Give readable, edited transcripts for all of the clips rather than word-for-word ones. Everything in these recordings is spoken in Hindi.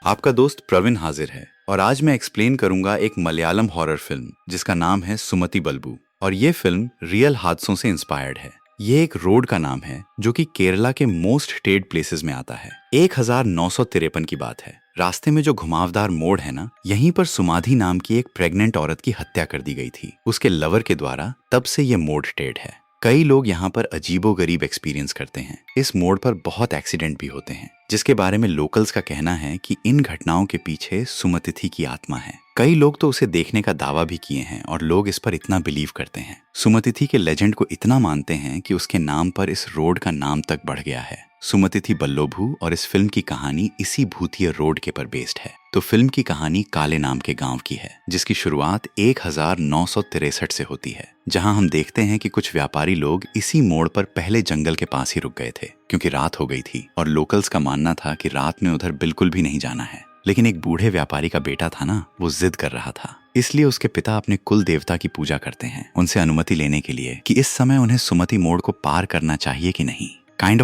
आपका दोस्त प्रवीण हाजिर है और आज मैं एक्सप्लेन करूंगा एक मलयालम हॉरर फिल्म जिसका नाम है सुमति बल्बू। और ये फिल्म रियल हादसों से इंस्पायर्ड है। ये एक रोड का नाम है जो कि केरला के मोस्ट हेटेड प्लेसेस में आता है। 1953 की बात है। रास्ते में जो घुमावदार मोड़ है ना, यहीं पर सुमाधि नाम की एक प्रेग्नेंट औरत की हत्या कर दी गई थी उसके लवर के द्वारा। तब से ये मोड़ हेटेड है। कई लोग यहाँ पर अजीबोगरीब एक्सपीरियंस करते हैं। इस मोड़ पर बहुत एक्सीडेंट भी होते हैं जिसके बारे में लोकल्स का कहना है कि इन घटनाओं के पीछे सुमतिथि की आत्मा है। कई लोग तो उसे देखने का दावा भी किए हैं और लोग इस पर इतना बिलीव करते हैं। सुमतिथि के लेजेंड को इतना मानते हैं कि उसके नाम पर इस रोड का नाम तक बढ़ गया है, सुमतिथि बल्लोभू। और इस फिल्म की कहानी इसी भूतिया रोड के पर बेस्ड है। तो फिल्म की कहानी काले नाम के गांव की है जिसकी शुरुआत 1963 से होती है, जहां हम देखते हैं कि कुछ व्यापारी लोग इसी मोड़ पर पहले जंगल के पास ही रुक गए थे क्योंकि रात हो गई थी और लोकल्स का मानना था कि रात में उधर बिल्कुल भी नहीं जाना है। लेकिन एक बूढ़े व्यापारी का बेटा था ना, वो जिद कर रहा था। इसलिए उसके पिता अपने कुल देवता की पूजा करते हैं उनसे अनुमति लेने के लिए कि इस समय उन्हें सुमति मोड़ को पार करना चाहिए कि नहीं।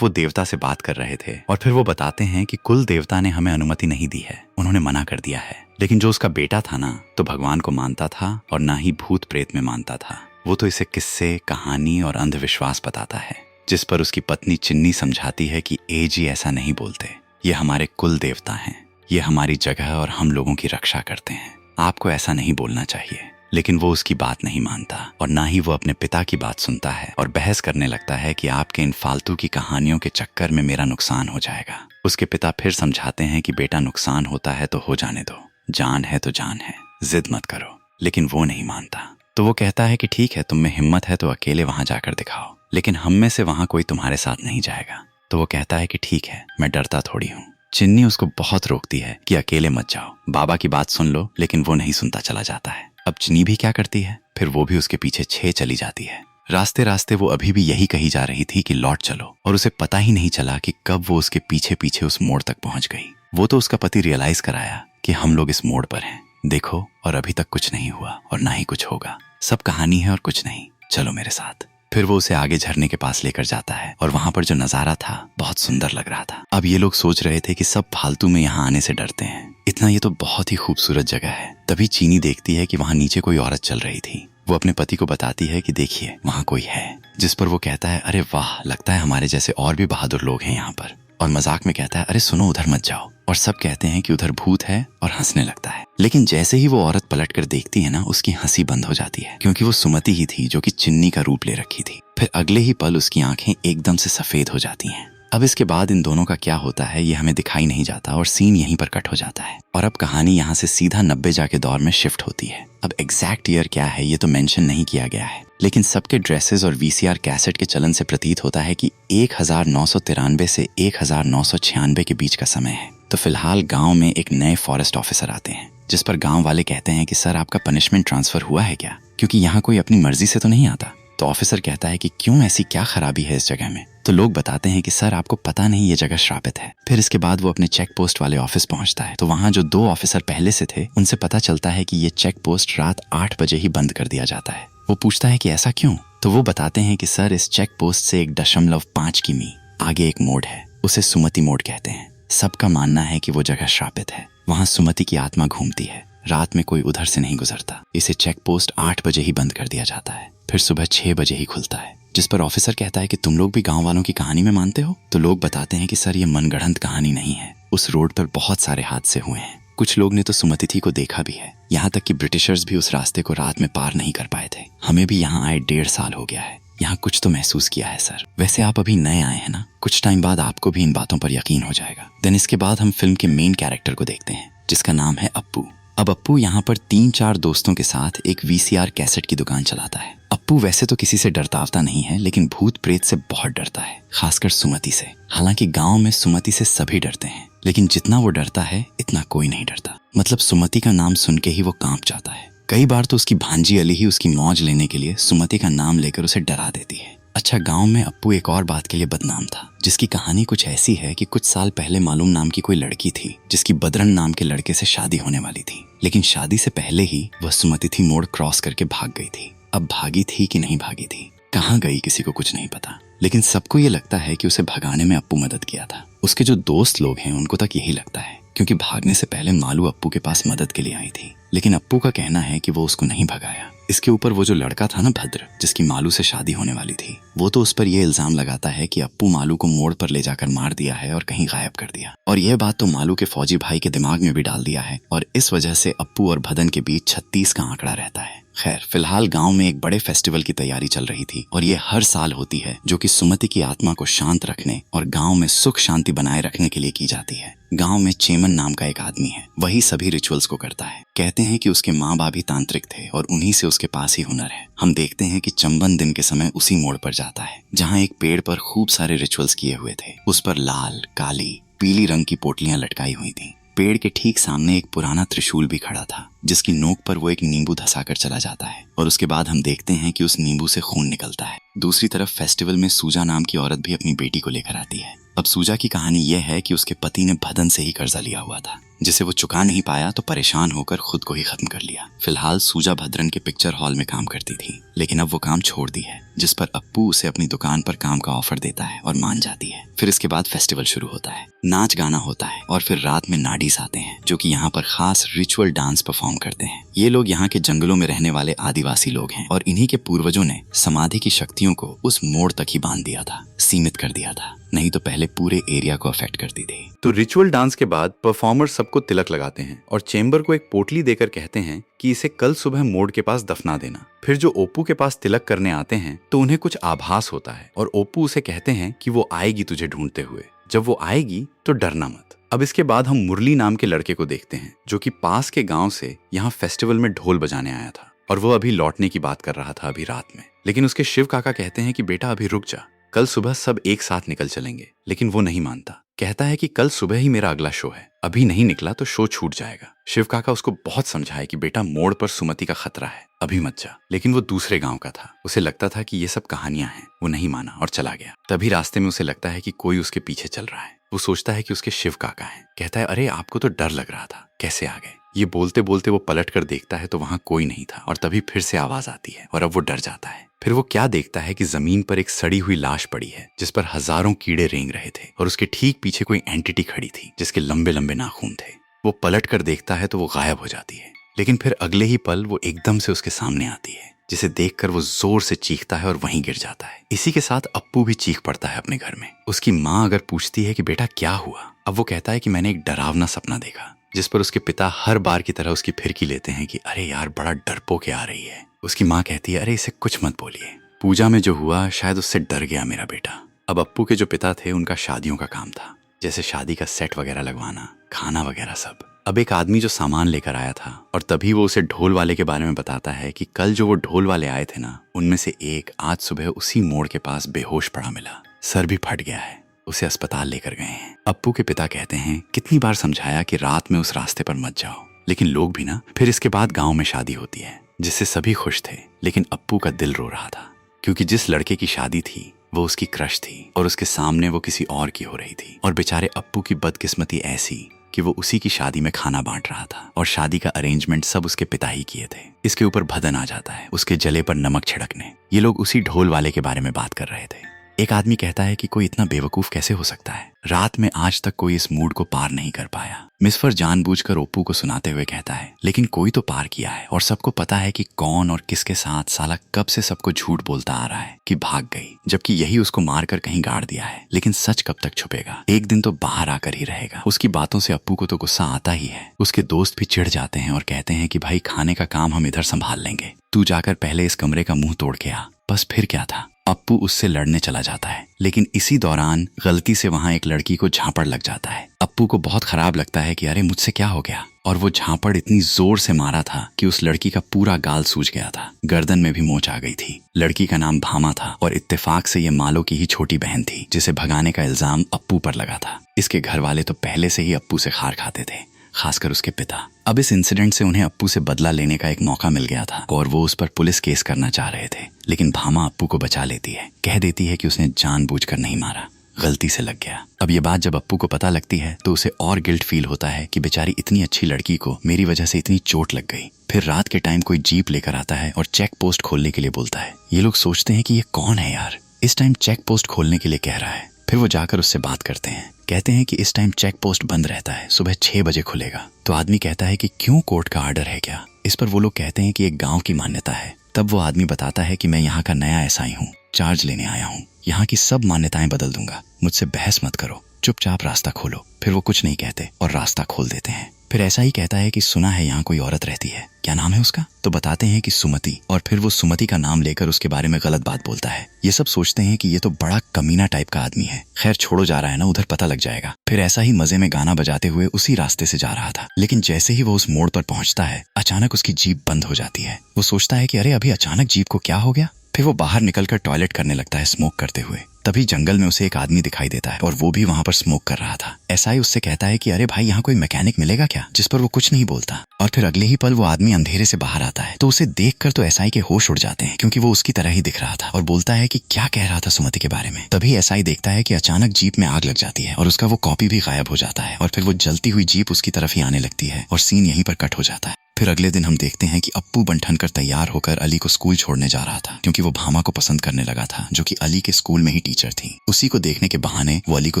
वो देवता से बात कर रहे थे और फिर वो बताते हैं कि कुल देवता ने हमें अनुमति नहीं दी है, उन्होंने मना कर दिया है। लेकिन जो उसका बेटा था ना, तो भगवान को मानता था और ना ही भूत प्रेत में मानता था। वो तो इसे किस्से, कहानी और अंधविश्वास बताता है, जिस पर उसकी पत्नी चिन्नी समझाती है कि जी ऐसा नहीं बोलते, ये हमारे कुल देवता हैं, ये हमारी जगह और हम लोगों की रक्षा करते हैं, आपको ऐसा नहीं बोलना चाहिए। लेकिन वो उसकी बात नहीं मानता और ना ही वो अपने पिता की बात सुनता है और बहस करने लगता है कि आपके इन फालतू की कहानियों के चक्कर में मेरा नुकसान हो जाएगा। उसके पिता फिर समझाते हैं कि बेटा, नुकसान होता है तो हो जाने दो, जान है तो जान है, जिद मत करो। लेकिन वो नहीं मानता। तो वो कहता है कि ठीक है, तुम में हिम्मत है तो अकेले वहां जाकर दिखाओ, लेकिन हम में से वहां कोई तुम्हारे साथ नहीं जाएगा। तो वो कहता है कि ठीक है, मैं डरता थोड़ी हूँ। चिन्नी उसको बहुत रोकती है कि अकेले मत जाओ, बाबा की बात सुन लो, लेकिन वो नहीं सुनता, चला जाता है। अब चिन्नी भी क्या करती है, फिर वो भी उसके पीछे चली जाती है। रास्ते रास्ते वो अभी भी यही कही जा रही थी कि लौट चलो, और उसे पता ही नहीं चला कि कब वो उसके पीछे पीछे उस मोड़ तक पहुंच गई। वो तो उसका पति रियलाइज कराया कि हम लोग इस मोड़ पर हैं, देखो, और अभी तक कुछ नहीं हुआ और ना ही कुछ होगा, सब कहानी है और कुछ नहीं, चलो मेरे साथ। फिर वो उसे आगे झरने के पास लेकर जाता है और वहां पर जो नजारा था बहुत सुंदर लग रहा था। अब ये लोग सोच रहे थे कि सब फालतू में यहाँ आने से डरते हैं, इतना ये तो बहुत ही खूबसूरत जगह है। तभी चीनी देखती है कि वहां नीचे कोई औरत चल रही थी। वो अपने पति को बताती है कि देखिए वहां कोई है, जिस पर वो कहता है, अरे वाह, लगता है हमारे जैसे और भी बहादुर लोग हैं यहाँ पर। और मजाक में कहता है, अरे सुनो, उधर मत जाओ। और सब कहते हैं कि उधर भूत है और हंसने लगता है। लेकिन जैसे ही वो औरत पलट कर देखती है ना, उसकी हंसी बंद हो जाती है, क्योंकि वो सुमति ही थी जो कि चिन्नी का रूप ले रखी थी। फिर अगले ही पल उसकी आंखें एकदम से सफेद हो जाती हैं। अब इसके बाद इन दोनों का क्या होता है ये हमें दिखाई नहीं जाता और सीन यहीं पर कट हो जाता है। और अब कहानी यहाँ से सीधा 90 के दौर में शिफ्ट होती है। अब एग्जैक्ट ईयर क्या है ये तो मेंशन नहीं किया गया है, लेकिन सबके ड्रेसेस और वीसीआर कैसेट के चलन से प्रतीत होता है कि 1993 से 1996 के बीच का समय है। तो फिलहाल गांव में एक नए फॉरेस्ट ऑफिसर आते हैं, जिस पर गांव वाले कहते हैं कि सर, आपका पनिशमेंट ट्रांसफर हुआ है क्या, क्योंकि यहाँ कोई अपनी मर्जी से तो नहीं आता। तो ऑफिसर कहता है कि क्यों, ऐसी क्या खराबी है इस जगह में। तो लोग बताते हैं कि सर, आपको पता नहीं ये जगह श्रापित है। फिर इसके बाद वो अपने चेक पोस्ट वाले ऑफिस पहुंचता है। तो वहां जो 2 ऑफिसर पहले से थे, उनसे पता चलता है कि ये चेक पोस्ट रात 8 बजे ही बंद कर दिया जाता है। वो पूछता है कि ऐसा क्यों। तो वो बताते हैं कि सर, इस चेक पोस्ट से 1.5 किमी आगे एक मोड़ है, उसे सुमति मोड़ कहते हैं। सबका मानना है कि वो जगह श्रापित है, वहां सुमति की आत्मा घूमती है, रात में कोई उधर से नहीं गुजरता। इसे चेक पोस्ट 8 बजे ही बंद कर दिया जाता है, फिर सुबह 6 बजे ही खुलता है। जिस पर ऑफिसर कहता है कि तुम लोग भी गांव वालों की कहानी में मानते हो। तो लोग बताते हैं कि सर, ये मनगढ़ंत कहानी नहीं है, उस रोड पर बहुत सारे हादसे हुए हैं, कुछ लोग ने तो सुमतिथि को देखा भी है, यहाँ तक कि ब्रिटिशर्स भी उस रास्ते को रात में पार नहीं कर पाए थे। हमें भी यहाँ आए 1.5 साल हो गया है, यहाँ कुछ तो महसूस किया है सर। वैसे आप अभी नए आए हैं ना, कुछ टाइम बाद आपको भी इन बातों पर यकीन हो जाएगा। देन इसके बाद हम फिल्म के मेन कैरेक्टर को देखते हैं, जिसका नाम है अप्पू। अब अप्पू यहाँ पर 3-4 दोस्तों के साथ एक वीसीआर कैसेट की दुकान चलाता है। अप्पू वैसे तो किसी से डरतावता नहीं है, लेकिन भूत प्रेत से बहुत डरता है, खासकर सुमति से। हालांकि गांव में सुमति से सभी डरते हैं, लेकिन जितना वो डरता है इतना कोई नहीं डरता। मतलब सुमति का नाम सुन के ही वो कांप जाता है। कई बार तो उसकी भांजी अली ही उसकी मौज लेने के लिए सुमति का नाम लेकर उसे डरा देती है। अच्छा, गांव में अप्पू एक और बात के लिए बदनाम था, जिसकी कहानी कुछ ऐसी है कि कुछ साल पहले मालूम नाम की कोई लड़की थी, जिसकी बदरन नाम के लड़के से शादी होने वाली थी। लेकिन शादी से पहले ही वह सुमतिथि मोड़ क्रॉस करके भाग गई थी। अब भागी थी कि नहीं भागी थी, कहाँ गई, किसी को कुछ नहीं पता। लेकिन सबको ये लगता है कि उसे भगाने में अप्पू मदद किया था। उसके जो दोस्त लोग हैं उनको तक यही लगता है। क्योंकि भागने से पहले मालू अप्पू के पास मदद के लिए आई थी, लेकिन अप्पू का कहना है कि वो उसको नहीं भगाया। इसके ऊपर वो जो लड़का था ना भद्र, जिसकी मालू से शादी होने वाली थी, वो तो उस पर ये इल्जाम लगाता है कि अप्पू मालू को मोड़ पर ले जाकर मार दिया है और कहीं गायब कर दिया। और यह बात तो मालू के फौजी भाई के दिमाग में भी डाल दिया है और इस वजह से अप्पू और भदन के बीच 36 का आंकड़ा रहता है। खैर, फिलहाल गांव में एक बड़े फेस्टिवल की तैयारी चल रही थी और ये हर साल होती है, जो कि सुमति की आत्मा को शांत रखने और गांव में सुख शांति बनाए रखने के लिए की जाती है। गांव में चेमन नाम का एक आदमी है, वही सभी रिचुअल्स को करता है। कहते हैं कि उसके माँ बाप भी तांत्रिक थे और उन्हीं से उसके पास ही हुनर है। हम देखते हैं कि चंबन दिन के समय उसी मोड़ पर जाता है जहाँ एक पेड़ पर खूब सारे रिचुअल्स किए हुए थे। उस पर लाल, काली, पीली रंग की पोटलियां लटकाई हुई थी। पेड़ के ठीक सामने एक पुराना त्रिशूल भी खड़ा था, जिसकी नोक पर वो एक नींबू धंसाकर चला जाता है और उसके बाद हम देखते हैं कि उस नींबू से खून निकलता है। दूसरी तरफ फेस्टिवल में सूजा नाम की औरत भी अपनी बेटी को लेकर आती है। अब सूजा की कहानी यह है कि उसके पति ने भदन से ही कर्जा लिया हुआ था, जिसे वो चुका नहीं पाया तो परेशान होकर खुद को ही खत्म कर लिया। फिलहाल सूजा भद्रन के पिक्चर हॉल में काम करती थी, लेकिन अब वो काम छोड़ दी है, जिस पर अप्पू उसे अपनी दुकान पर काम का ऑफर देता है और मान जाती है। फिर इसके बाद फेस्टिवल शुरू होता है, नाच गाना होता है और फिर रात में नाडीस आते हैं, जो कि यहाँ पर खास रिचुअल डांस परफॉर्म करते हैं। ये लोग यहाँ के जंगलों में रहने वाले आदिवासी लोग हैं और इन्हीं के पूर्वजों ने समाधि की शक्तियों को उस मोड़ तक ही बांध दिया था, सीमित कर दिया था, नहीं तो पहले पूरे एरिया को अफेक्ट करती थी। तो रिचुअल डांस के बाद परफॉर्मर सबको तिलक लगाते हैं और चेंबर को एक पोटली देकर कहते हैं कि इसे कल सुबह मोड़ के पास दफना देना। फिर जो ओप्पू के पास तिलक करने आते हैं तो उन्हें कुछ आभास होता है और ओप्पू उसे कहते हैं कि वो आएगी तुझे ढूंढते हुए, जब वो आएगी तो डरना मत। अब इसके बाद हम मुरली नाम के लड़के को देखते हैं, जो कि पास के गांव से यहाँ फेस्टिवल में ढोल बजाने आया था और वो अभी लौटने की बात कर रहा था अभी रात में। लेकिन उसके शिव काका कहते हैं कि बेटा अभी रुक जा, कल सुबह सब एक साथ निकल चलेंगे। लेकिन वो नहीं मानता, कहता है कि कल सुबह ही मेरा अगला शो है, अभी नहीं निकला तो शो छूट जाएगा। शिव काका उसको बहुत समझाए कि बेटा मोड़ पर सुमति का खतरा है, अभी मत जा। लेकिन वो दूसरे गांव का था, उसे लगता था कि ये सब कहानियां हैं। वो नहीं माना और चला गया। तभी रास्ते में उसे लगता है कि कोई उसके पीछे चल रहा है। वो सोचता है कि उसके शिव काका हैं। कहता है अरे आपको तो डर लग रहा था, कैसे आ गए? ये बोलते बोलते वो पलट कर देखता है तो वहां कोई नहीं था और तभी फिर से आवाज आती है और अब वो डर जाता है। फिर वो क्या देखता है कि जमीन पर एक सड़ी हुई लाश पड़ी है, जिस पर हजारों कीड़े रेंग रहे थे और उसके ठीक पीछे कोई एंटिटी खड़ी थी जिसके लंबे लंबे नाखून थे। वो पलट कर देखता है तो वो गायब हो जाती है, लेकिन फिर अगले ही पल वो एकदम से उसके सामने आती है, जिसे देखकर वो जोर से चीखता है और वहीं गिर जाता है। इसी के साथ अप्पू भी चीख पड़ता है अपने घर में। उसकी माँ अगर पूछती है कि बेटा क्या हुआ, अब वो कहता है कि मैंने एक डरावना सपना देखा, जिस पर उसके पिता हर बार की तरह उसकी फिरकी लेते हैं कि अरे यार बड़ा डरपोक आ रही है। उसकी माँ कहती है अरे इसे कुछ मत बोलिए, पूजा में जो हुआ शायद उससे डर गया मेरा बेटा। अब अप्पू के जो पिता थे उनका शादियों का काम था, जैसे शादी का सेट वगैरह लगवाना, खाना वगैरह सब। अब एक आदमी जो सामान लेकर आया था और तभी वो उसे ढोल वाले के बारे में बताता है कि कल जो वो ढोल वाले आए थे ना, उनमें से एक आज सुबह उसी मोड़ के पास बेहोश पड़ा मिला, सर भी फट गया है, उसे अस्पताल लेकर गए हैं। अप्पू के पिता कहते हैं कितनी बार समझाया कि रात में उस रास्ते पर मत जाओ, लेकिन लोग भी ना। फिर इसके बाद गांव में शादी होती है जिससे सभी खुश थे, लेकिन अप्पू का दिल रो रहा था क्योंकि जिस लड़के की शादी थी वो उसकी क्रश थी और उसके सामने वो किसी और की हो रही थी। और बेचारे अप्पू की बदकिस्मती ऐसी कि वो उसी की शादी में खाना बांट रहा था और शादी का अरेंजमेंट सब उसके पिता ही किए थे। इसके ऊपर भदन आ जाता है उसके जले पर नमक छिड़कने। ये लोग उसी ढोल वाले के बारे में बात कर रहे थे। एक आदमी कहता है कि कोई इतना बेवकूफ कैसे हो सकता है, रात में आज तक कोई इस मूड को पार नहीं कर पाया। मिसफर जानबूझकर ओप्पू को सुनाते हुए कहता है लेकिन कोई तो पार किया है और सबको पता है कि कौन और किसके साथ साला कब से सबको झूठ बोलता आ रहा है कि भाग गई, जबकि यही उसको मारकर कहीं गाड़ दिया है। लेकिन सच कब तक छुपेगा, एक दिन तो बाहर आकर ही रहेगा। उसकी बातों से अप्पू को तो गुस्सा आता ही है। उसके दोस्त भी चिढ़ जाते हैं और कहते हैं कि भाई खाने का काम हम इधर संभाल लेंगे, तू जाकर पहले इस कमरे का मुंह तोड़ के आ। बस फिर क्या था, अप्पू उससे लड़ने चला जाता है, लेकिन इसी दौरान गलती से वहां एक लड़की को झापड़ लग जाता है। अप्पू को बहुत खराब लगता है कि अरे मुझसे क्या हो गया, और वो झापड़ इतनी जोर से मारा था कि उस लड़की का पूरा गाल सूज गया था, गर्दन में भी मोच आ गई थी। लड़की का नाम भामा था और इत्तेफाक से ये मालो की ही छोटी बहन थी, जिसे भगाने का इल्जाम अप्पू पर लगा था। इसके घर वाले तो पहले से ही अप्पू से खार खाते थे, खासकर उसके पिता। अब इस इंसिडेंट से उन्हें अप्पू से बदला लेने का एक मौका मिल गया था और वो उस पर पुलिस केस करना चाह रहे थे, लेकिन भामा अप्पू को बचा लेती है, कह देती है कि उसने जानबूझकर नहीं मारा, गलती से लग गया। अब ये बात जब अप्पू को पता लगती है तो उसे और गिल्ट फील होता है कि बेचारी इतनी अच्छी लड़की को मेरी वजह से इतनी चोट लग गई। फिर रात के टाइम कोई जीप लेकर आता है और चेक पोस्ट खोलने के लिए बोलता है। ये लोग सोचते हैं कि ये कौन है यार, इस टाइम चेक पोस्ट खोलने के लिए कह रहा है। फिर वो जाकर उससे बात करते हैं। कहते हैं कि इस टाइम चेक पोस्ट बंद रहता है, सुबह 6 बजे खुलेगा। तो आदमी कहता है कि क्यों, कोर्ट का आर्डर है क्या? इस पर वो लोग कहते हैं कि एक गांव की मान्यता है। तब वो आदमी बताता है कि मैं यहाँ का नया एसआई हूँ, चार्ज लेने आया हूँ, यहाँ की सब मान्यताएं बदल दूंगा, मुझसे बहस मत करो, चुपचाप रास्ता खोलो। फिर वो कुछ नहीं कहते और रास्ता खोल देते हैं। फिर ऐसा ही कहता है कि सुना है यहाँ कोई औरत रहती है, क्या नाम है उसका? तो बताते हैं कि सुमति, और फिर वो सुमति का नाम लेकर उसके बारे में गलत बात बोलता है। ये सब सोचते हैं कि ये तो बड़ा कमीना टाइप का आदमी है, खैर छोड़ो, जा रहा है ना, उधर पता लग जाएगा। फिर ऐसा ही मजे में गाना बजाते हुए उसी रास्ते से जा रहा था, लेकिन जैसे ही वो उस मोड़ पर पहुंचता है, अचानक उसकी जीप बंद हो जाती है। वो सोचता है कि अरे अभी अचानक जीप को क्या हो गया। फिर वो बाहर निकलकर टॉयलेट करने लगता है स्मोक करते हुए। तभी जंगल में उसे एक आदमी दिखाई देता है और वो भी वहां पर स्मोक कर रहा था। एसआई उससे कहता है कि अरे भाई, यहाँ कोई मैकेनिक मिलेगा क्या? जिस पर वो कुछ नहीं बोलता। और फिर अगले ही पल वो आदमी अंधेरे से बाहर आता है। तो उसे देखकर तो एसआई के होश उड़ जाते हैं, क्योंकि वो उसकी तरह ही दिख रहा था, और बोलता है कि क्या कह रहा था सुमति के बारे में। तभी एसआई देखता है कि अचानक जीप में आग लग जाती है और उसका वो कॉपी भी गायब हो जाता है, और फिर वो जलती हुई जीप उसकी तरफ ही आने लगती है और सीन यहीं पर कट हो जाता है। फिर अगले दिन हम देखते हैं कि अप्पू बन कर तैयार होकर अली को स्कूल छोड़ने जा रहा था, क्योंकि वो भामा को पसंद करने लगा था, जो कि अली के स्कूल में ही टीचर थी। उसी को देखने के बहाने वो अली को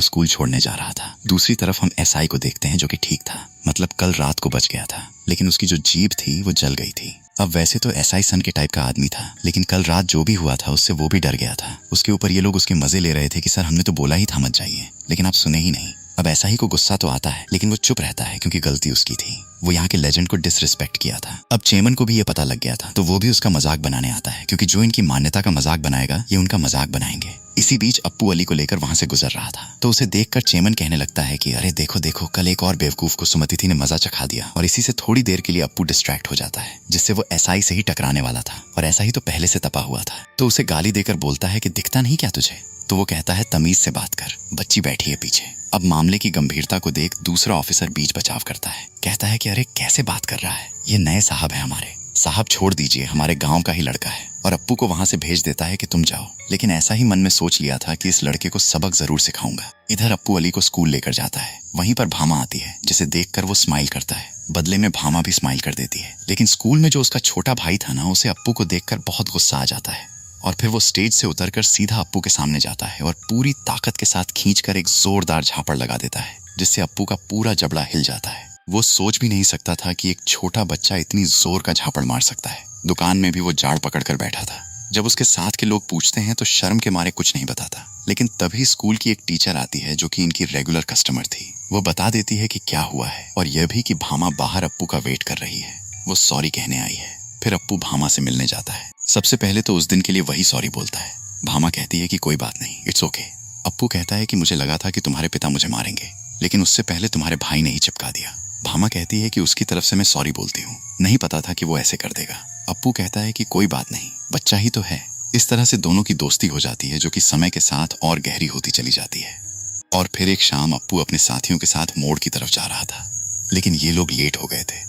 स्कूल छोड़ने जा रहा था। दूसरी तरफ हम एसआई को देखते हैं, जो कि ठीक था, मतलब कल रात को बच गया था, लेकिन उसकी जो जीप थी वो जल गई थी। अब वैसे तो एसआई सन के टाइप का आदमी था, लेकिन कल रात जो भी हुआ था उससे वो भी डर गया था। उसके ऊपर ये लोग उसके मजे ले रहे थे कि सर हमने तो बोला ही था मत जाइए, लेकिन आप सुने ही नहीं। अब ऐसा ही को गुस्सा तो आता है, लेकिन वो चुप रहता है, क्योंकि गलती उसकी थी, वो यहाँ के लेजेंड को डिसरिस्पेक्ट किया था। अब चेमन को भी ये पता लग गया था, तो वो भी उसका मजाक बनाने आता है, क्योंकि जो इनकी मान्यता का मजाक बनाएगा ये उनका मजाक बनाएंगे। इसी बीच अप्पू अली को लेकर वहां से गुजर रहा था, तो उसे देखकर चेमन कहने लगता है कि अरे देखो देखो, कल एक और बेवकूफ को सुमति थी ने मजा चखा दिया। और इसी से थोड़ी देर के लिए अप्पू डिस्ट्रैक्ट हो जाता है, जिससे वो एसआई से ही टकराने वाला था, और ऐसा ही तो पहले से तपा हुआ था। तो उसे गाली देकर बोलता है कि दिखता नहीं क्या तुझे? तो वो कहता है तमीज से बात कर, बच्ची बैठी है पीछे। अब मामले की गंभीरता को देख दूसरा ऑफिसर बीच बचाव करता है, कहता है कि अरे कैसे बात कर रहा है, ये नए साहब है हमारे, साहब छोड़ दीजिए, हमारे गांव का ही लड़का है। और अप्पू को वहां से भेज देता है कि तुम जाओ, लेकिन ऐसा ही मन में सोच लिया था कि इस लड़के को सबक जरूर सिखाऊंगा। इधर अप्पू अली को स्कूल लेकर जाता है, वहीं पर भामा आती है, जिसे देखकर वो स्माइल करता है। बदले में भामा भी स्माइल कर देती है, लेकिन स्कूल में जो उसका छोटा भाई था ना, उसे अप्पू को देखकर बहुत गुस्सा आ जाता है, और फिर वो स्टेज से उतरकर सीधा अप्पू के सामने जाता है और पूरी ताकत के साथ खींचकर एक जोरदार झापड़ लगा देता है, जिससे अप्पू का पूरा जबड़ा हिल जाता है। वो सोच भी नहीं सकता था कि एक छोटा बच्चा इतनी जोर का झापड़ मार सकता है। दुकान में भी वो जाड़ पकड़कर बैठा था। जब उसके साथ के लोग पूछते हैं तो शर्म के मारे कुछ नहीं बताता, लेकिन तभी स्कूल की एक टीचर आती है, जो कि इनकी रेगुलर कस्टमर थी। वो बता देती है कि क्या हुआ है, और यह भी कि भामा बाहर अप्पू का वेट कर रही है, वो सॉरी कहने आई है। फिर अप्पू भामा से मिलने जाता है। सबसे पहले तो उस दिन के लिए वही सॉरी बोलता है। भामा कहती है कि कोई बात नहीं, इट्स ओके। अप्पू कहता है कि मुझे लगा था कि तुम्हारे पिता मुझे मारेंगे, लेकिन उससे पहले तुम्हारे भाई ने ही चिपका दिया। भामा कहती है कि उसकी तरफ से मैं सॉरी बोलती हूँ, नहीं पता था कि वो ऐसे कर देगा। अप्पू कहता है कि कोई बात नहीं, बच्चा ही तो है। इस तरह से दोनों की दोस्ती हो जाती है, जो कि समय के साथ और गहरी होती चली जाती है। और फिर एक शाम अप्पू अपने साथियों के साथ मोड़ की तरफ जा रहा था, लेकिन ये लोग लेट हो गए थे।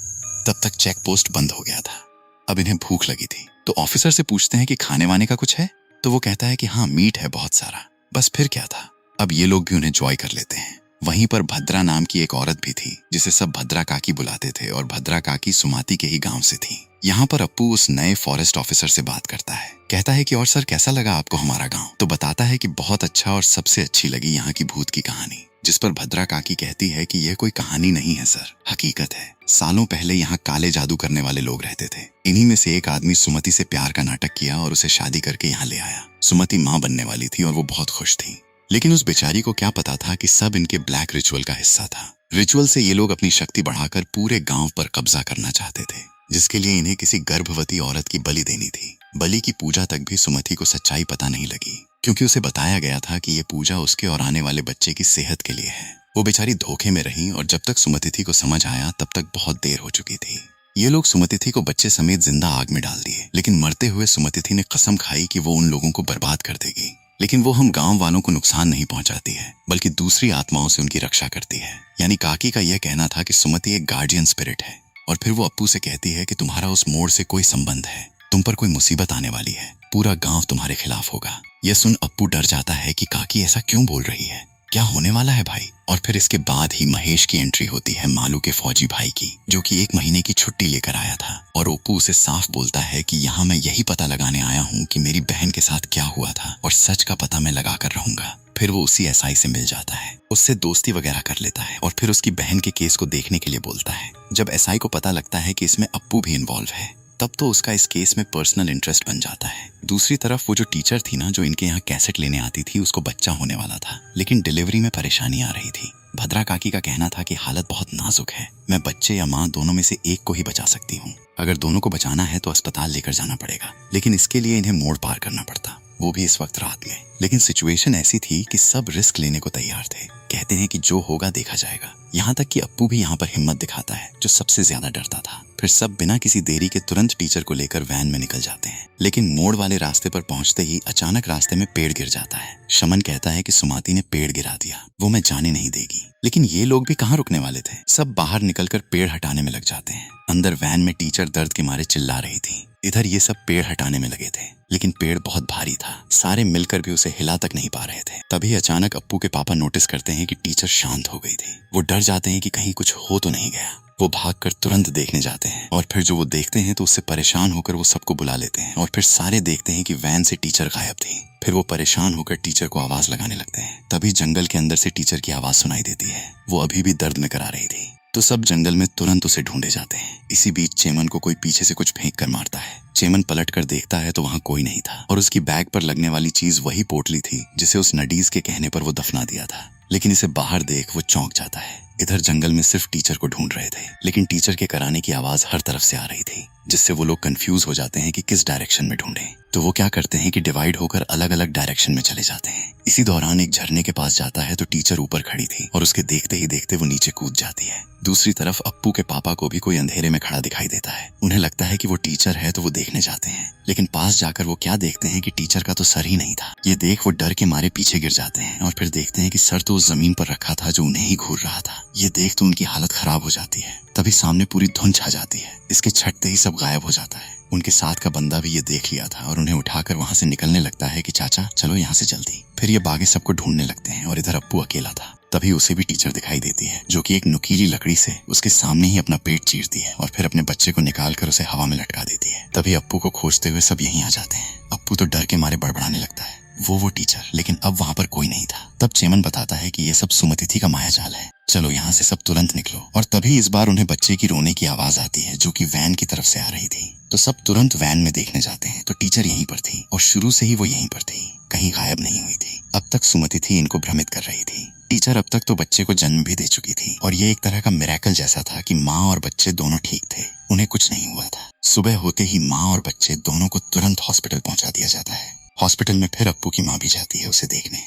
तब तक चेक पोस्ट बंद हो गया था। अब इन्हें भूख लगी थी, तो ऑफिसर से पूछते हैं कि खाने वाने का कुछ है? तो वो कहता है कि हाँ, मीट है बहुत सारा। बस फिर क्या था, अब ये लोग भी उन्हें जॉय कर लेते हैं। वहीं पर भद्रा नाम की एक औरत भी थी, जिसे सब भद्रा काकी बुलाते थे, और भद्रा काकी सुमाती के ही गांव से थी। यहाँ पर अप्पू उस नए फॉरेस्ट ऑफिसर से बात करता है, कहता है कि और सर कैसा लगा आपको हमारा गांव? तो बताता है कि बहुत अच्छा, और सबसे अच्छी लगी यहाँ की भूत की कहानी। जिस पर भद्रा काकी कहती है कि यह कोई कहानी नहीं है सर, हकीकत है। सालों पहले यहाँ काले जादू करने वाले लोग रहते थे। इन्हीं में से एक आदमी सुमति से प्यार का नाटक किया और उसे शादी करके यहाँ ले आया। सुमति माँ बनने वाली थी और वो बहुत खुश थी, लेकिन उस बेचारी को क्या पता था कि सब इनके ब्लैक रिचुअल का हिस्सा था। रिचुअल से ये लोग अपनी शक्ति बढ़ाकर पूरे गांव पर कब्जा करना चाहते थे, जिसके लिए इन्हें किसी गर्भवती औरत की बलि देनी थी। बलि की पूजा तक भी सुमति को सच्चाई पता नहीं लगी, क्योंकि उसे बताया गया था कि ये पूजा उसके और आने वाले बच्चे की सेहत के लिए है। वो बेचारी धोखे में रही, और जब तक सुमतिथि को समझ आया तब तक बहुत देर हो चुकी थी। ये लोग सुमतिथि को बच्चे समेत जिंदा आग में डाल दिए, लेकिन मरते हुए सुमतिथि ने कसम खाई कि वो उन लोगों को बर्बाद कर देगी। लेकिन वो हम गांव वालों को नुकसान नहीं पहुंचाती है, बल्कि दूसरी आत्माओं से उनकी रक्षा करती है। यानी काकी का यह कहना था कि सुमति एक गार्डियन स्पिरिट है। और फिर वो अप्पू से कहती है कि तुम्हारा उस मोड़ से कोई संबंध है, तुम पर कोई मुसीबत आने वाली है, पूरा गांव तुम्हारे खिलाफ होगा। यह सुन अप्पू डर जाता है कि काकी ऐसा क्यों बोल रही है, क्या होने वाला है भाई? और फिर इसके बाद ही महेश की एंट्री होती है मालू के फौजी भाई की, जो कि 1 महीने की छुट्टी लेकर आया था। और ओप्पू उसे साफ बोलता है कि यहाँ मैं यही पता लगाने आया हूँ कि मेरी बहन के साथ क्या हुआ था, और सच का पता मैं लगा कर रहूंगा। फिर वो उसी एसआई से मिल जाता है, उससे दोस्ती वगैरह कर लेता है और फिर उसकी बहन के केस को देखने के लिए बोलता है। जब एसआई को पता लगता है कि इसमें अप्पू भी इन्वॉल्व है, तब तो उसका इस केस में पर्सनल इंटरेस्ट बन जाता है। दूसरी तरफ वो जो टीचर थी ना, जो इनके यहाँ कैसेट लेने आती थी, उसको बच्चा होने वाला था, लेकिन डिलीवरी में परेशानी आ रही थी। भद्रा काकी का कहना था कि हालत बहुत नाजुक है, मैं बच्चे या माँ दोनों में से एक को ही बचा सकती हूँ। अगर दोनों को बचाना है तो अस्पताल लेकर जाना पड़ेगा, लेकिन इसके लिए इन्हें मोड़ पार करना पड़ता, वो भी इस वक्त रात में। लेकिन सिचुएशन ऐसी थी कि सब रिस्क लेने को तैयार थे। कहते हैं कि जो होगा देखा जाएगा। यहाँ तक कि अप्पू भी यहाँ पर हिम्मत दिखाता है, जो सबसे ज्यादा डरता था। फिर सब बिना किसी देरी के तुरंत टीचर को लेकर वैन में निकल जाते हैं। लेकिन मोड़ वाले रास्ते पर पहुंचते ही अचानक रास्ते में पेड़ गिर जाता है। शमन कहता है कि सुमाती ने पेड़ गिरा दिया, वो मैं जाने नहीं देगी। लेकिन ये लोग भी कहाँ रुकने वाले थे, सब बाहर निकलकर पेड़ हटाने में लग जाते हैं। अंदर वैन में टीचर दर्द के मारे चिल्ला रही थी, इधर ये सब पेड़ हटाने में लगे थे। लेकिन पेड़ बहुत भारी था, सारे मिलकर भी उसे हिला तक नहीं पा रहे थे। तभी अचानक अप्पू के पापा नोटिस करते हैं कि टीचर शांत हो गई थी। वो डर जाते हैं कि कहीं कुछ हो तो नहीं गया। वो भागकर तुरंत देखने जाते हैं और फिर जो वो देखते हैं तो उससे परेशान होकर वो सबको बुला लेते हैं और फिर सारे देखते हैं कि वैन से टीचर गायब थी। फिर वो परेशान होकर टीचर को आवाज लगाने लगते हैं। तभी जंगल के अंदर से टीचर की आवाज सुनाई देती है। वो अभी भी दर्द में करा रही थी, तो सब जंगल में तुरंत उसे ढूंढे जाते हैं। इसी बीच चेमन को कोई पीछे से कुछ फेंक कर मारता है। चेमन पलट कर देखता है तो वहाँ कोई नहीं था और उसकी बैग पर लगने वाली चीज वही पोटली थी जिसे उस नडीज के कहने पर वो दफना दिया था। लेकिन इसे बाहर देख वो चौंक जाता है। इधर जंगल में सिर्फ टीचर को ढूंढ रहे थे, लेकिन टीचर के कराने की आवाज हर तरफ से आ रही थी, जिससे वो लोग कंफ्यूज हो जाते हैं कि किस डायरेक्शन में ढूंढें। तो वो क्या करते हैं कि डिवाइड होकर अलग अलग डायरेक्शन में चले जाते हैं। इसी दौरान एक झरने के पास जाता है तो टीचर ऊपर खड़ी थी और उसके देखते ही देखते वो नीचे कूद जाती है। दूसरी तरफ अप्पू के पापा को भी कोई अंधेरे में खड़ा दिखाई देता है। उन्हें लगता है कि वो टीचर है तो वो देखने जाते हैं, लेकिन पास जाकर वो क्या देखते हैं कि टीचर का तो सर ही नहीं था। ये देख वो डर के मारे पीछे गिर जाते हैं और फिर देखते हैं कि सर तो उस जमीन पर रखा था जो उन्हें ही घूर रहा था। ये देख तो उनकी हालत खराब हो जाती है। तभी सामने पूरी धुंध छा जाती है। इसके छटते ही सब गायब हो जाता है। उनके साथ का बंदा भी ये देख लिया था और उन्हें उठाकर वहां से निकलने लगता है कि चाचा चलो यहाँ से जल्दी। फिर ये बागे सबको ढूंढने लगते हैं और इधर अप्पू अकेला था। तभी उसे भी टीचर दिखाई देती है, जो कि एक नुकीली लकड़ी से उसके सामने ही अपना पेट चीरती है और फिर अपने बच्चे को निकाल कर उसे हवा में लटका देती है। तभी अप्पू को खोजते हुए सब यहीं आ जाते हैं। अप्पू तो डर के मारे बड़बड़ाने लगता है, वो टीचर, लेकिन अब वहां पर कोई नहीं था। तब चेमन बताता है कि ये सब सुमतिथि का मायाजाल है, चलो यहाँ से सब तुरंत निकलो। और तभी इस बार उन्हें बच्चे की रोने की आवाज आती है, जो कि वैन की तरफ से आ रही थी। तो सब तुरंत वैन में देखने जाते हैं तो टीचर यहीं पर थी और शुरू से ही वो यहीं पर थी, कहीं गायब नहीं हुई थी। अब तक सुमतिथि इनको भ्रमित कर रही थी। टीचर अब तक तो बच्चे को जन्म भी दे चुकी थी और ये एक तरह का मिरेकल जैसा था कि माँ और बच्चे दोनों ठीक थे, उन्हें कुछ नहीं हुआ था। सुबह होते ही माँ और बच्चे दोनों को तुरंत हॉस्पिटल पहुंचा दिया जाता है। हॉस्पिटल में फिर अप्पू की माँ भी जाती है उसे देखने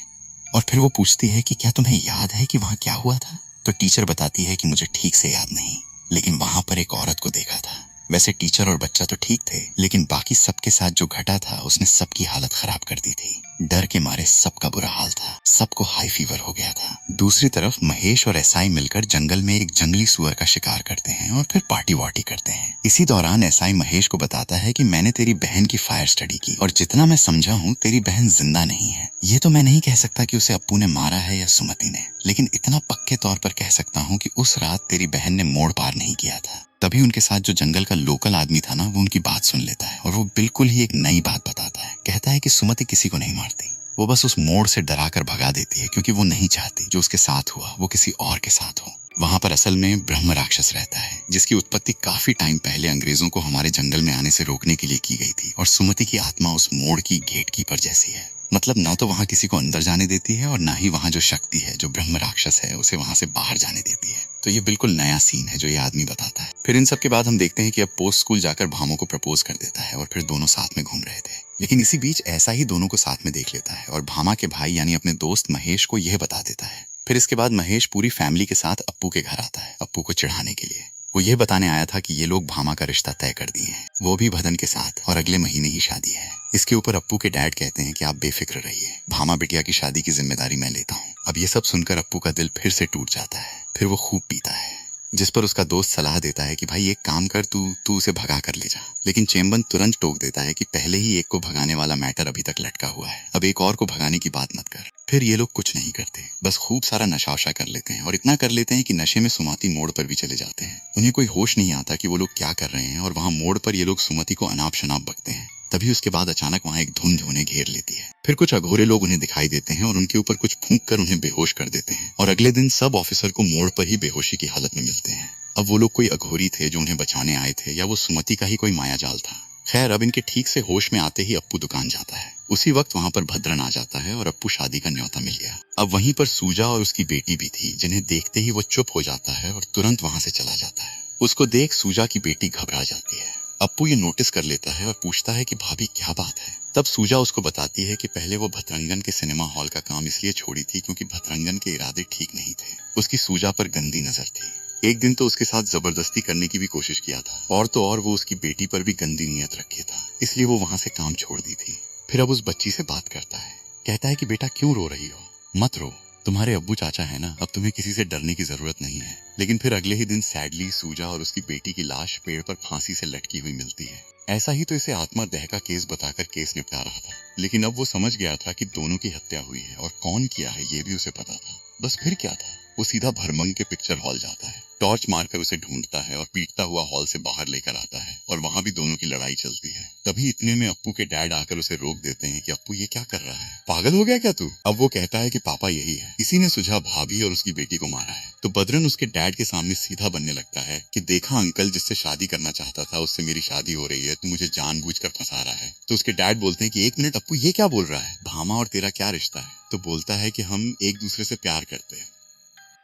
और फिर वो पूछती है कि क्या तुम्हें याद है कि वहाँ क्या हुआ था? तो टीचर बताती है कि मुझे ठीक से याद नहीं, लेकिन वहां पर एक औरत को देखा था। वैसे टीचर और बच्चा तो ठीक थे, लेकिन बाकी सबके साथ जो घटा था उसने सबकी हालत खराब कर दी थी। डर के मारे सबका बुरा हाल था, सबको हाई फीवर हो गया था। दूसरी तरफ महेश और एसआई मिलकर जंगल में एक जंगली सुअर का शिकार करते हैं और फिर पार्टी वार्टी करते हैं। इसी दौरान एसआई महेश को बताता है कि मैंने तेरी बहन की फायर स्टडी की और जितना मैं समझा हूँ तेरी बहन जिंदा नहीं है। ये तो मैं नहीं कह सकता कि उसे अप्पू ने मारा है या सुमति ने, लेकिन इतना पक्के तौर पर कह सकता हूँ कि उस रात तेरी बहन ने मोड़ पार नहीं किया था। तभी उनके साथ जो जंगल का लोकल आदमी था ना, वो उनकी बात सुन लेता है और वो बिल्कुल ही एक नई बात बताता है। कहता है कि सुमति किसी को नहीं मारती, वो बस उस मोड़ से डरा कर भगा देती है, क्योंकि वो नहीं चाहती जो उसके साथ हुआ वो किसी और के साथ हो। वहां पर असल में ब्रह्म राक्षस रहता है, जिसकी उत्पत्ति काफी टाइम पहले अंग्रेजों को हमारे जंगल में आने से रोकने के लिए की गई थी। और सुमति की आत्मा उस मोड़ की गेट कीपर जैसी है, मतलब ना तो वहां किसी को अंदर जाने देती है और ना ही वहां जो शक्ति है, जो ब्रह्म राक्षस है, उसे वहां से बाहर जाने देती है। तो ये बिल्कुल नया सीन है जो ये आदमी बताता है। फिर इन सब के बाद हम देखते हैं कि अब पोस्ट स्कूल जाकर भामो को प्रपोज कर देता है और फिर दोनों साथ में घूम रहे थे। लेकिन इसी बीच ऐसा ही दोनों को साथ में देख लेता है और भामा के भाई यानी अपने दोस्त महेश को यह बता देता है। फिर इसके बाद महेश पूरी फैमिली के साथ अप्पू के घर आता है, अप्पू को चिढ़ाने के लिए। वो ये बताने आया था कि ये लोग भामा का रिश्ता तय कर दिए हैं, वो भी भदन के साथ, और अगले महीने ही शादी है। इसके ऊपर अप्पू के डैड कहते हैं कि आप बेफिक्र रहिए, भामा बिटिया की शादी की जिम्मेदारी मैं लेता हूँ। अब ये सब सुनकर अप्पू का दिल फिर से टूट जाता है। फिर वो खूब पीता है, जिस पर उसका दोस्त सलाह देता है कि भाई एक काम कर, तू उसे भगा कर ले जा। लेकिन चेम्बन तुरंत टोक देता है कि पहले ही एक को भगाने वाला मैटर अभी तक लटका हुआ है, अब एक और को भगाने की बात मत कर। फिर ये लोग कुछ नहीं करते, बस खूब सारा नशा वशा कर लेते हैं और इतना कर लेते हैं कि नशे में सुमति मोड़ पर भी चले जाते हैं। उन्हें कोई होश नहीं आता कि वो लोग क्या कर रहे हैं और वहाँ मोड़ पर ये लोग सुमति को अनाप शनाप बकते हैं। तभी उसके बाद अचानक वहाँ एक धुंध उन्हें घेर लेती है। फिर कुछ अघोरे लोग उन्हें दिखाई देते हैं और उनके ऊपर कुछ फूंक कर उन्हें बेहोश कर देते हैं और अगले दिन सब ऑफिसर को मोड़ पर ही बेहोशी की हालत में मिलते हैं। अब वो लोग कोई अघोरी थे जो उन्हें बचाने आए थे या वो सुमति का ही कोई मायाजाल था। खैर, अब इनके ठीक से होश में आते ही अप्पू दुकान जाता है। उसी वक्त वहाँ पर भद्रन आ जाता है और अप्पू शादी का न्योता मिल गया। अब वहीं पर सूजा और उसकी बेटी भी थी, जिन्हें देखते ही वो चुप हो जाता है और तुरंत वहाँ से चला जाता है। उसको देख सूजा की बेटी घबरा जाती है। अप्पू ये नोटिस कर लेता है और पूछता है कि भाभी क्या बात है। तब सूजा उसको बताती है कि पहले वो भतरंगन के सिनेमा हॉल का काम इसलिए छोड़ी थी क्योंकि भतरंगन के इरादे ठीक नहीं थे। उसकी सूजा पर गंदी नजर थी। एक दिन तो उसके साथ जबरदस्ती करने की भी कोशिश किया था और तो और वो उसकी बेटी पर भी गंदी नियत रखे था, इसलिए वो वहां से काम छोड़ दी थी। फिर अब उस बच्ची से बात करता है, कहता है कि बेटा क्यों रो रही हो, मत रो, तुम्हारे अब्बू चाचा है ना, अब तुम्हें किसी से डरने की जरूरत नहीं है। लेकिन फिर अगले ही दिन सैडली सूजा और उसकी बेटी की लाश पेड़ पर फांसी से लटकी हुई मिलती है। ऐसा ही तो इसे आत्मदाह का केस बताकर केस निपटा रहा था, लेकिन अब वो समझ गया था कि दोनों की हत्या हुई है और कौन किया है ये भी उसे पता था। बस फिर क्या था, वो सीधा भरमंग के पिक्चर हॉल जाता है, टॉर्च मारकर उसे ढूंढता है और पीटता हुआ हॉल से बाहर लेकर आता है और वहां भी दोनों की लड़ाई चलती है। तभी इतने में अप्पू के डैड आकर उसे रोक देते हैं कि अप्पू ये क्या कर रहा है, पागल हो गया क्या तू। अब वो कहता है कि पापा यही है, इसी ने सुझा भाभी और उसकी बेटी को मारा है। तो बद्रन उसके डैड के सामने सीधा बनने लगता है कि देखा अंकल, जिससे शादी करना चाहता था उससे मेरी शादी हो रही है, तू मुझे जानबूझकर फंसा रहा है। तो उसके डैड बोलते हैं कि एक मिनट अप्पू, ये क्या बोल रहा है, भामा और तेरा क्या रिश्ता है। तो बोलता है कि हम एक दूसरे से प्यार करते हैं।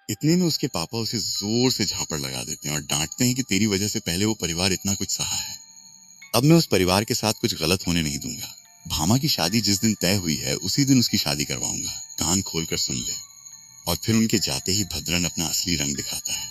इतने में उसके पापा उसे जोर से झापड़ लगा देते हैं और डांटते हैं कि तेरी वजह से पहले वो परिवार इतना कुछ सहा है, अब मैं उस परिवार के साथ कुछ गलत होने नहीं दूंगा। भामा की शादी जिस दिन तय हुई है उसी दिन उसकी शादी करवाऊंगा, कान खोलकर सुन ले। और फिर उनके जाते ही भद्रन अपना असली रंग दिखाता है,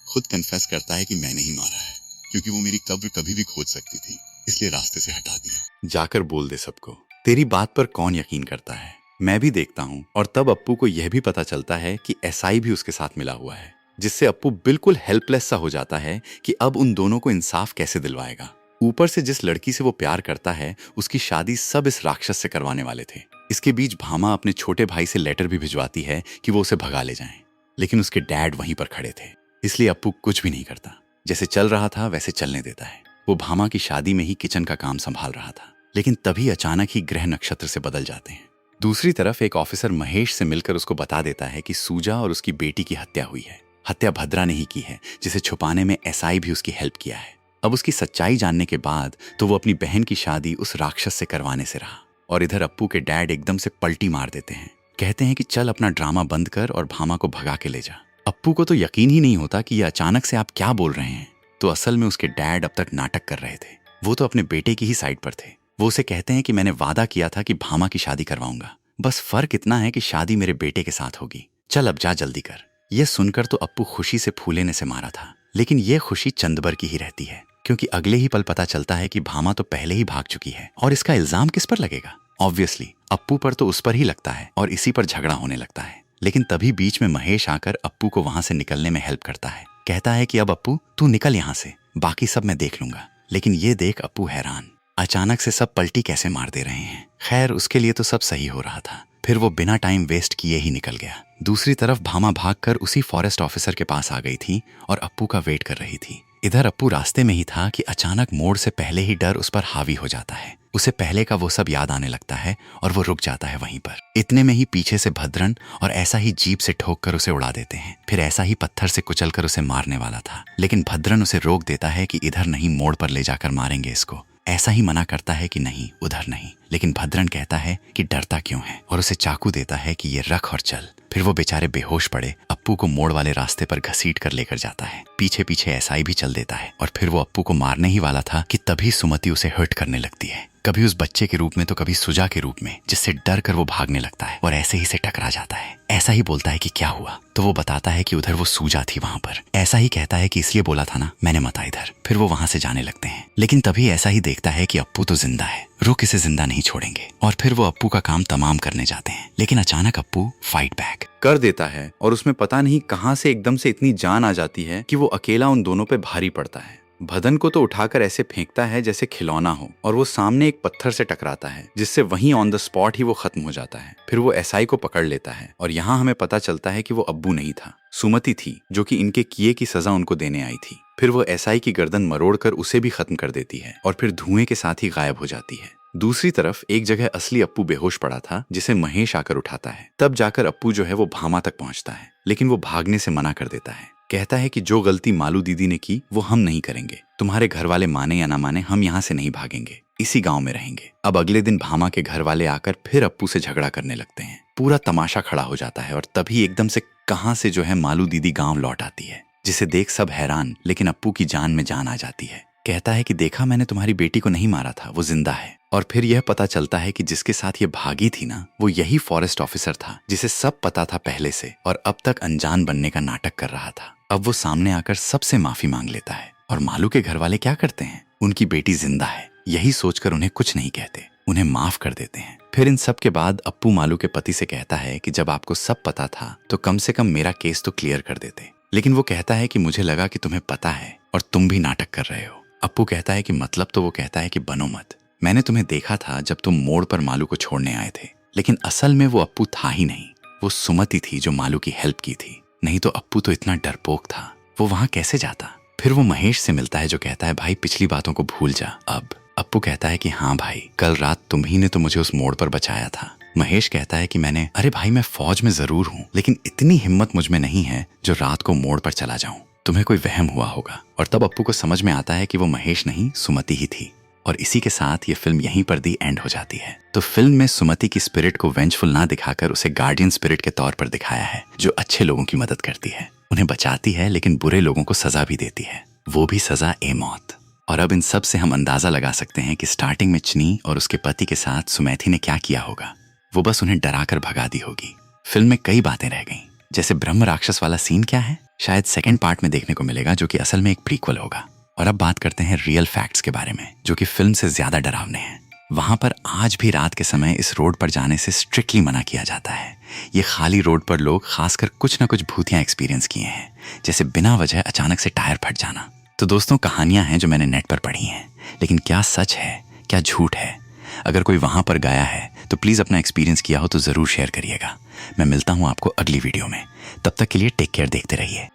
खुद कन्फेस करता है कि मैंने ही मारा है, क्योंकि वो मेरी कब्र कभी भी खोद सकती थी, इसलिए रास्ते से हटा दिया। जाकर बोल दे सबको, तेरी बात पर कौन यकीन करता है, मैं भी देखता हूँ। और तब अप्पू को यह भी पता चलता है कि एसआई भी उसके साथ मिला हुआ है, जिससे अप्पू बिल्कुल हेल्पलेस सा हो जाता है कि अब उन दोनों को इंसाफ कैसे दिलवाएगा। ऊपर से जिस लड़की से वो प्यार करता है उसकी शादी सब इस राक्षस से करवाने वाले थे। इसके बीच भामा अपने छोटे भाई से लेटर भी भिजवाती है कि वो उसे भगा ले जाएं, लेकिन उसके डैड वहीं पर खड़े थे, इसलिए अप्पू कुछ भी नहीं करता, जैसे चल रहा था वैसे चलने देता है। वो भामा की शादी में ही किचन का काम संभाल रहा था, लेकिन तभी अचानक ही ग्रह नक्षत्र से बदल जाते हैं। दूसरी तरफ एक ऑफिसर महेश से मिलकर उसको बता देता है कि सूजा और उसकी बेटी की हत्या हुई है। हत्या भद्रा ने ही की है, जिसे छुपाने में एसआई भी उसकी हेल्प किया है। अब उसकी सच्चाई जानने के बाद तो वो अपनी बहन की शादी उस राक्षस से करवाने से रहा। और इधर अप्पू के डैड एकदम से पलटी मार देते हैं, कहते हैं कि चल अपना ड्रामा बंद कर और भामा को भगा के ले जा। अप्पू को तो यकीन ही नहीं होता कि ये अचानक से आप क्या बोल रहे हैं। तो असल में उसके डैड अब तक नाटक कर रहे थे, वो तो अपने बेटे की ही साइड पर थे। वो उसे कहते हैं कि मैंने वादा किया था कि भामा की शादी करवाऊंगा, बस फर्क इतना है कि शादी मेरे बेटे के साथ होगी, चल अब जा जल्दी कर। यह सुनकर तो अप्पू खुशी से फूलेने से मारा था, लेकिन यह खुशी चंद भर की ही रहती है, क्योंकि अगले ही पल पता चलता है कि भामा तो पहले ही भाग चुकी है और इसका इल्जाम किस पर लगेगा। ऑब्वियसली अप्पू पर तो उस पर ही लगता है और इसी पर झगड़ा होने लगता है। लेकिन तभी बीच में महेश आकर अप्पू को वहां से निकलने में हेल्प करता है, कहता है कि अब अप्पू तू निकल यहाँ से, बाकी सब मैं देख लूंगा। लेकिन ये देख अप्पू हैरान, अचानक से सब पलटी कैसे मार दे रहे हैं। खैर उसके लिए तो सब सही हो रहा था, फिर वो बिना टाइम वेस्ट किए ही निकल गया। दूसरी तरफ भामा भागकर उसी फॉरेस्ट ऑफिसर के पास आ गई थी और अप्पू का वेट कर रही थी। इधर अप्पू रास्ते में ही था कि अचानक मोड़ से पहले ही डर उस पर हावी हो जाता है। उसे पहले का वो सब याद आने लगता है और वो रुक जाता है वहीं पर। इतने में ही पीछे से भद्रन और ऐसा ही जीप से ठोक कर उसे उड़ा देते हैं। फिर ऐसा ही पत्थर से कुचल कर उसे मारने वाला था, लेकिन भद्रन उसे रोक देता है कि इधर नहीं, मोड़ पर ले जाकर मारेंगे इसको। ऐसा ही मना करता है कि नहीं उधर नहीं, लेकिन भद्रन कहता है कि डरता क्यों है और उसे चाकू देता है कि ये रख और चल। फिर वो बेचारे बेहोश पड़े अप्पू को मोड़ वाले रास्ते पर घसीट कर लेकर जाता है। पीछे पीछे एसआई भी चल देता है और फिर वो अप्पू को मारने ही वाला था कि तभी सुमति उसे हर्ट करने लगती है, कभी उस बच्चे के रूप में तो कभी सुजा के रूप में, जिससे डर कर वो भागने लगता है और ऐसे ही से टकरा जाता है। ऐसा ही बोलता है कि क्या हुआ, तो वो बताता है कि उधर वो सूजा थी वहां पर। ऐसा ही कहता है कि इसलिए बोला था ना मैंने, मत आ इधर। फिर वो वहां से जाने लगते हैं, लेकिन तभी ऐसा ही देखता है कि अप्पू तो जिंदा है रुक इसे जिंदा नहीं छोड़ेंगे। और फिर वो अप्पू का काम तमाम करने जाते हैं, लेकिन अचानक अप्पू फाइट बैक कर देता है और उसमें पता नहीं कहां से एकदम से इतनी जान आ जाती है कि वो अकेला उन दोनों पे भारी पड़ता है। भदन को तो उठाकर ऐसे फेंकता है जैसे खिलौना हो और वो सामने एक पत्थर से टकराता है, जिससे वहीं ऑन द स्पॉट ही वो खत्म हो जाता है। फिर वो एसआई को पकड़ लेता है और यहाँ हमें पता चलता है कि वो अब्बू नहीं था, सुमति थी, जो कि इनके किए की सजा उनको देने आई थी। फिर वो एसआई की गर्दन मरोड़कर उसे भी खत्म कर देती है और फिर धुएं के साथ ही गायब हो जाती है। दूसरी तरफ एक जगह असली अप्पू बेहोश पड़ा था, जिसे महेश आकर उठाता है। तब जाकर अप्पू जो है वो भामा तक पहुंचता है, लेकिन वो भागने से मना कर देता है। कहता है कि जो गलती मालू दीदी ने की वो हम नहीं करेंगे। तुम्हारे घर वाले माने या ना माने, हम यहाँ से नहीं भागेंगे, इसी गांव में रहेंगे। अब अगले दिन भामा के घर वाले आकर फिर अप्पू से झगड़ा करने लगते हैं। पूरा तमाशा खड़ा हो जाता है और तभी एकदम से कहां से जो है मालू दीदी गांव लौट आती है, जिसे देख सब हैरान, लेकिन अप्पू की जान में जान आ जाती है। कहता है कि देखा, मैंने तुम्हारी बेटी को नहीं मारा था, वो जिंदा है। और फिर यह पता चलता है कि जिसके साथ ये भागी थी ना, वो यही फॉरेस्ट ऑफिसर था जिसे सब पता था पहले से और अब तक अनजान बनने का नाटक कर रहा था। अब वो सामने आकर सबसे माफी मांग लेता है। और मालू के घर वाले क्या करते हैं, उनकी बेटी जिंदा है यही सोचकर उन्हें कुछ नहीं कहते, उन्हें माफ कर देते हैं। फिर इन सब के बाद अप्पू मालू के पति से कहता है कि जब आपको सब पता था तो कम से कम मेरा केस तो क्लियर कर देते। लेकिन वो कहता है कि मुझे लगा कि तुम्हें पता है और तुम भी नाटक कर रहे हो। अप्पू कहता है कि मतलब, तो वो कहता है कि बनो मत, मैंने तुम्हें देखा था जब तुम मोड़ पर मालू को छोड़ने आए थे, लेकिन असल में वो अप्पू था ही नहीं, वो सुमति थी जो मालू की हेल्प की थी। नहीं तो अप्पू तो इतना डरपोक था, वो वहां कैसे जाता। फिर वो महेश से मिलता है जो कहता है भाई पिछली बातों को भूल जा अब। अप्पू कहता है कि हाँ भाई, कल रात तुम ही ने तो मुझे उस मोड़ पर बचाया था। महेश कहता है कि मैंने, अरे भाई मैं फौज में जरूर हूँ, लेकिन इतनी हिम्मत मुझ में नहीं है जो रात को मोड़ पर चला जाऊं, तुम्हें कोई वहम हुआ होगा। और तब अप्पू को समझ में आता है कि वो महेश नहीं, सुमति ही थी। और इसी के साथ ये फिल्म यहीं पर दी एंड हो जाती है। तो फिल्म में सुमति की स्पिरिट को वेंचफुल ना दिखाकर उसे गार्डियन स्पिरिट के तौर पर दिखाया है, जो अच्छे लोगों की मदद करती है, उन्हें बचाती है, लेकिन बुरे लोगों को सजा भी देती है, वो भी सजा ए मौत। और अब इन सब से हम अंदाजा लगा सकते हैं कि स्टार्टिंग में चनी और उसके पति के साथ सुमैथी ने क्या किया होगा। वो बस उन्हें डराकर भगा दी होगी। फिल्म में कई बातें रह गईं, जैसे ब्रह्म राक्षस वाला सीन क्या है, शायद सेकंड पार्ट में देखने को मिलेगा, जो कि असल में एक प्रीक्वल होगा। और अब बात करते हैं रियल फैक्ट्स के बारे में, जो कि फिल्म से ज्यादा डरावने हैं। वहां पर आज भी रात के समय इस रोड पर जाने से स्ट्रिक्टली मना किया जाता है। ये खाली रोड पर लोग खासकर कुछ ना कुछ भूतियां एक्सपीरियंस किए हैं, जैसे बिना वजह अचानक से टायर फट जाना। तो दोस्तों, कहानियां हैं जो मैंने नेट पर पढ़ी हैं, लेकिन क्या सच है क्या झूठ है? अगर कोई वहां पर गया है तो प्लीज अपना एक्सपीरियंस किया हो तो जरूर शेयर करिएगा। मैं मिलता हूं आपको अगली वीडियो में, तब तक के लिए टेक केयर, देखते रहिए।